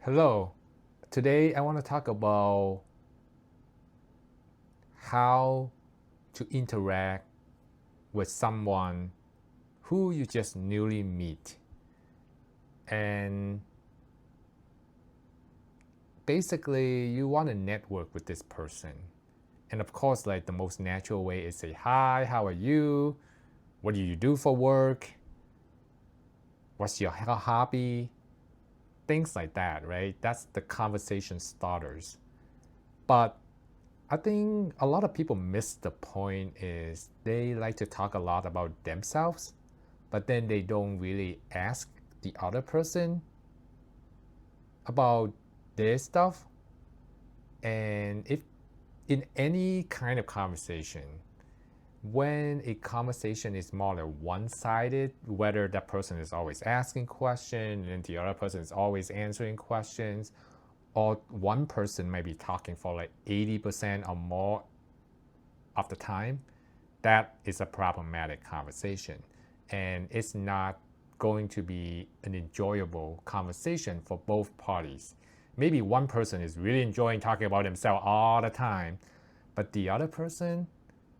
Hello. Today I want to talk about how to interact with someone who you just newly meet. And basically you want to network with this person. And of course, like the most natural way is say, "Hi, how are you? What do you do for work? What's your hobby?" Things like that, right? That's the conversation starters. But I think a lot of people miss the point is they like to talk a lot about themselves, but then they don't really ask the other person about their stuff. And if in any kind of conversation, when a conversation is more like one-sided, whether that person is always asking questions and the other person is always answering questions, or one person may be talking for like 80% or more of the time, that is a problematic conversation. And it's not going to be an enjoyable conversation for both parties. Maybe one person is really enjoying talking about themselves all the time, but the other person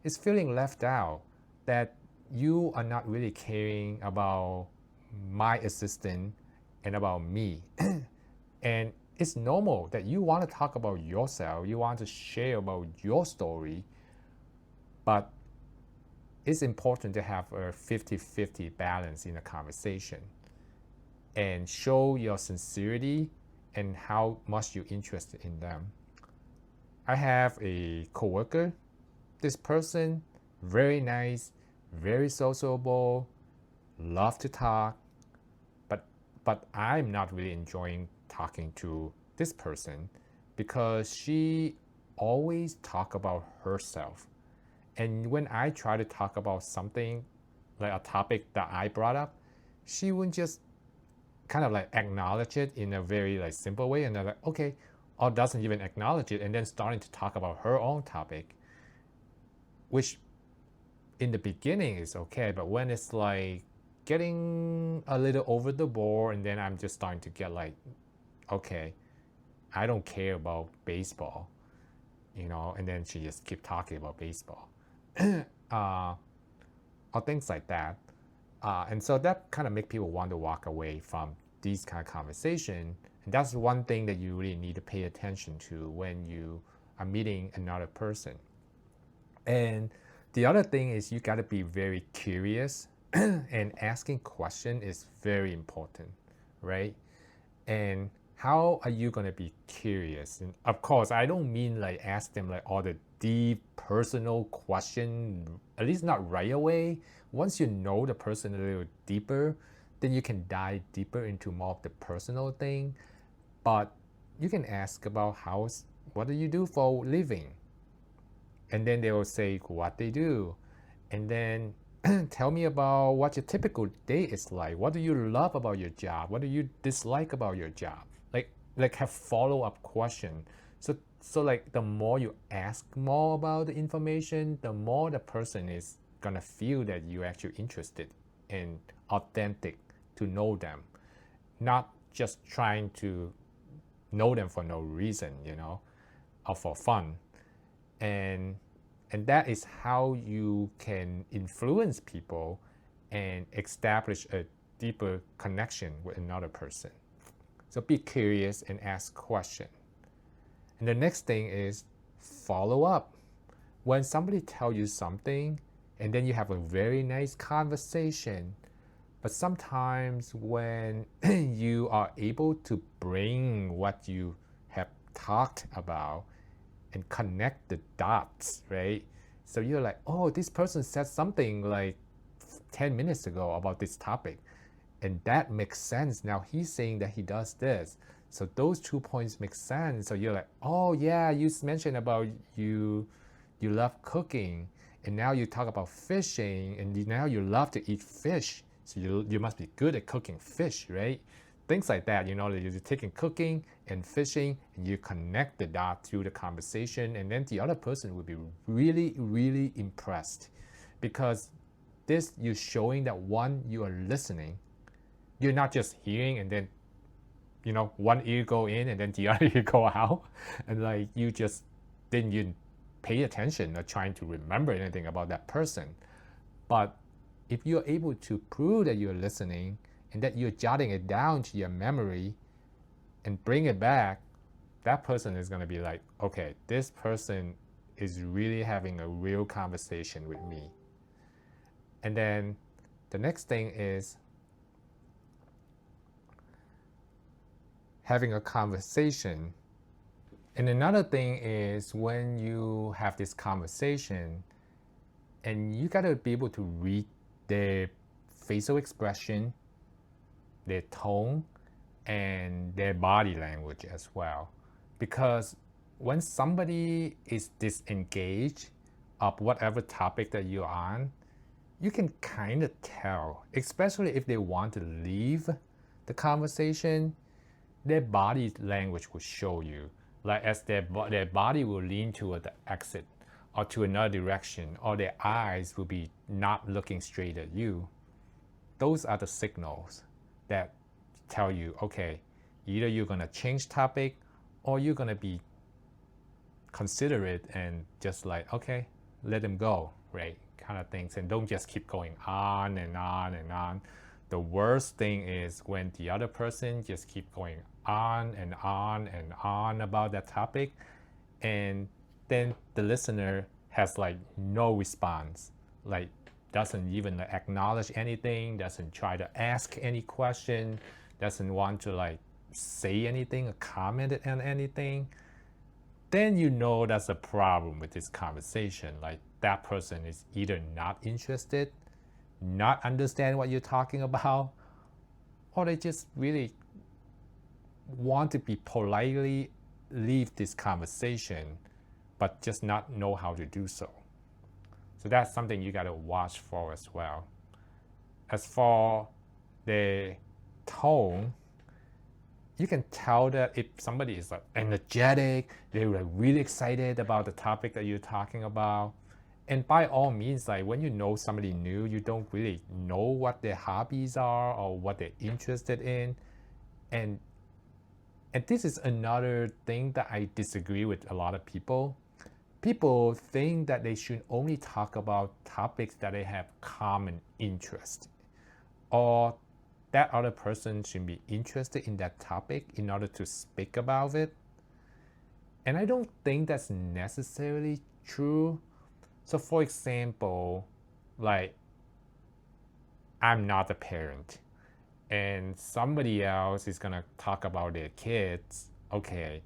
is feeling left out, that you are not really caring about my assistant and about me. And it's normal that you want to talk about yourself, you want to share about your story, but it's important to have a 50-50 balance in a conversation and show your sincerity and how much you're interested in them. I have a coworker. This person, very nice, very sociable, love to talk, but I'm not really enjoying talking to this person because she always talk about herself. And when I try to talk about something like a topic that I brought up, she would just kind of like acknowledge it in a very like simple way, and they're like, okay, or doesn't even acknowledge it, and then starting to talk about her own topic, which in the beginning is okay, but when it's like getting a little over the board, and then I'm just starting to get like, okay, I don't care about baseball, and then she just keep talking about baseball. uh, or things like that. And so that kind of make people want to walk away from these kind of conversation. And that's one thing that you really need to pay attention to when you are meeting another person. And the other thing is you got to be very curious and asking question is very important, right? And how are you going to be curious? And of course, I don't mean like ask them like all the deep personal question, at least not right away. Once you know the person a little deeper, then you can dive deeper into more of the personal thing. But you can ask about what do you do for a living? And then they will say what they do. And then tell me about what your typical day is like. What do you love about your job? What do you dislike about your job? Like have follow-up question. So like the more you ask more about the information, the more the person is gonna feel that you're actually interested and authentic to know them, not just trying to know them for no reason, or for fun. And that is how you can influence people and establish a deeper connection with another person. So be curious and ask questions. And the next thing is follow up. When somebody tells you something and then you have a very nice conversation, but sometimes when you are able to bring what you have talked about and connect the dots, right? So you're like, oh, this person said something like 10 minutes ago about this topic. And that makes sense. Now he's saying that he does this. So those 2 points make sense. So you're like, oh yeah, you mentioned about you love cooking, and now you talk about fishing, and now you love to eat fish. So you must be good at cooking fish, right? Things like that, you're taking cooking and fishing, and you connect the dot through the conversation, and then the other person will be really, really impressed, because this you're showing that one, you are listening, you're not just hearing and then one ear go in and then the other ear go out, and like you just didn't even pay attention or trying to remember anything about that person. But if you're able to prove that you're listening and that you're jotting it down to your memory and bring it back, that person is going to be like, okay, this person is really having a real conversation with me. And then the next thing is having a conversation. And another thing is when you have this conversation, and you got to be able to read their facial expression, their tone, and their body language as well. Because when somebody is disengaged of whatever topic that you're on, you can kind of tell, especially if they want to leave the conversation, their body language will show you. Like as their body will lean toward the exit or to another direction, or their eyes will be not looking straight at you. Those are the signals that tell you, okay, either you're going to change topic or you're going to be considerate and just like, okay, let them go, right? Kind of things. And don't just keep going on and on and on. The worst thing is when the other person just keep going on and on and on about that topic, and then the listener has like no response, like doesn't even acknowledge anything, doesn't try to ask any question, doesn't want to like say anything or comment on anything, then you know that's a problem with this conversation. Like that person is either not interested, not understand what you're talking about, or they just really want to be politely leave this conversation, but just not know how to do so. So that's something you got to watch for as well. As for the tone, you can tell that if somebody is like energetic, they're like really excited about the topic that you're talking about. And by all means, like when you know somebody new, you don't really know what their hobbies are or what they're interested in. And this is another thing that I disagree with a lot of people. People think that they should only talk about topics that they have common interest, or that other person should be interested in that topic in order to speak about it. And I don't think that's necessarily true. So for example, like I'm not a parent and somebody else is gonna talk about their kids. Okay,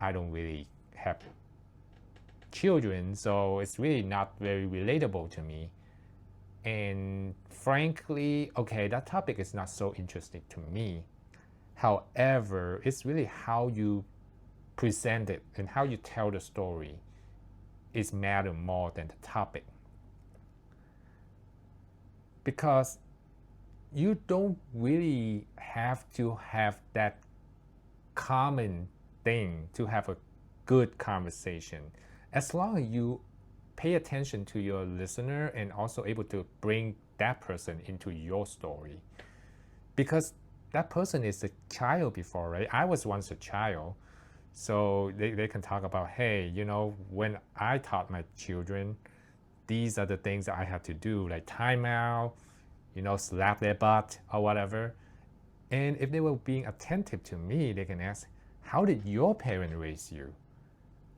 I don't really have children, so it's really not very relatable to me. And frankly, okay, that topic is not so interesting to me. However, it's really how you present it and how you tell the story is matter more than the topic. Because you don't really have to have that common thing to have a good conversation. As long as you pay attention to your listener and also able to bring that person into your story. Because that person is a child before, right? I was once a child. So they can talk about, hey, when I taught my children, these are the things that I had to do, like time out, slap their butt or whatever. And if they were being attentive to me, they can ask, how did your parent raise you?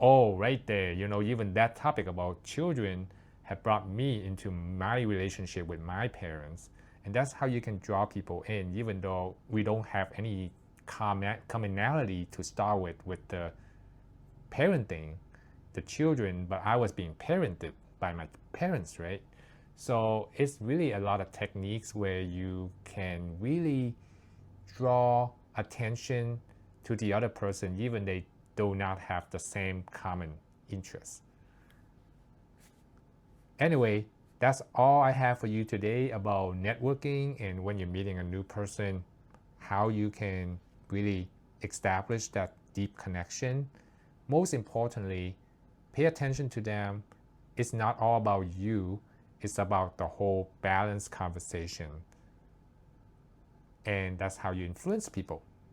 Oh, right there, even that topic about children have brought me into my relationship with my parents. And that's how you can draw people in, even though we don't have any commonality to start with the parenting, the children, but I was being parented by my parents, right? So it's really a lot of techniques where you can really draw attention to the other person, even they do not have the same common interests. Anyway, that's all I have for you today about networking and when you're meeting a new person, how you can really establish that deep connection. Most importantly, pay attention to them. It's not all about you, it's about the whole balanced conversation. And that's how you influence people.